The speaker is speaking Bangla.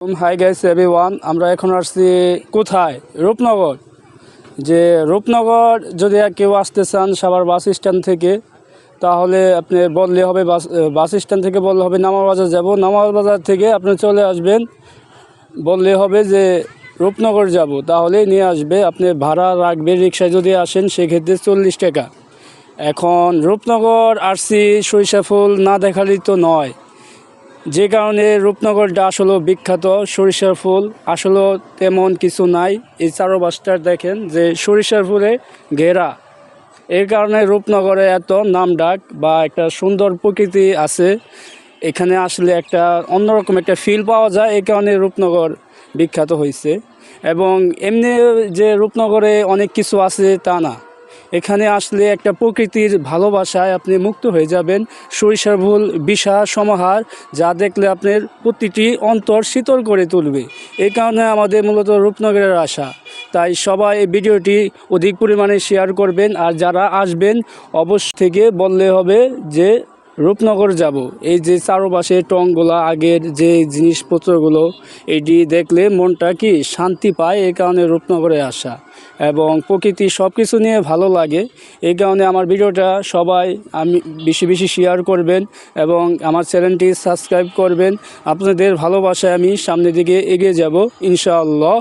হাই গাইস এভরিওয়ান, আমরা এখন আসছি কোথায়? রূপনগর। যে রূপনগর যদি কেউ আসতে চান সাভার বাস স্ট্যান্ড থেকে, তাহলে আপনি বললে হবে বাস স্ট্যান্ড থেকে বললে হবে নামার বাজার যাব। নামার বাজার থেকে আপনি চলে আসবেন, বললে হবে যে রূপনগর যাব, তাহলেই নিয়ে আসবে। আপনি ভাড়া রাখবে, রিক্সায় যদি আসেন সেক্ষেত্রে 40 টাকা। এখন রূপনগর আসছি সরিষা ফুল না দেখালেই তো নয়, যে কারণে রূপনগরটা আসলে বিখ্যাত। সরিষার ফুল আসলে তেমন কিছু নাই, এই চারপাশটা দেখেন যে সরিষার ফুলে ঘেরা, এর কারণে রূপনগরে এত নাম ডাক বা একটা সুন্দর প্রকৃতি আছে। এখানে আসলে একটা অন্যরকম একটা ফিল পাওয়া যায়, এই কারণে রূপনগর বিখ্যাত হয়েছে। এবং এমনি যে রূপনগরে অনেক কিছু আছে তা না, এখানে আসলে একটা প্রকৃতির ভালোবাসায় আপনি মুক্ত হয়ে যাবেন। সরিষার ফুল বিশাল সমাহার, যা দেখলে আপনার প্রতিটি অন্তর শীতল করে তুলবে। এই কারণে আমাদের মূলত রূপনগরের আশা। তাই সবাই এই ভিডিওটি অধিক পরিমাণে শেয়ার করবেন। আর যারা আসবেন অবশ্য থেকে বললে হবে যে রূপনগর যাব। এই যে চারপাশে টংগুলো, আগের যে জিনিসপত্রগুলো, এটি দেখলে মনটা কি শান্তি পায়। এই কারণে রূপনগরে আসা এবং প্রকৃতি সব কিছু নিয়ে ভালো লাগে। এই কারণে আমার ভিডিওটা সবাই বেশি বেশি শেয়ার করবেন এবং আমার চ্যানেলটি সাবস্ক্রাইব করবেন। আপনাদের ভালোবাসায় আমি সামনের দিকে এগিয়ে যাব ইনশাআল্লাহ।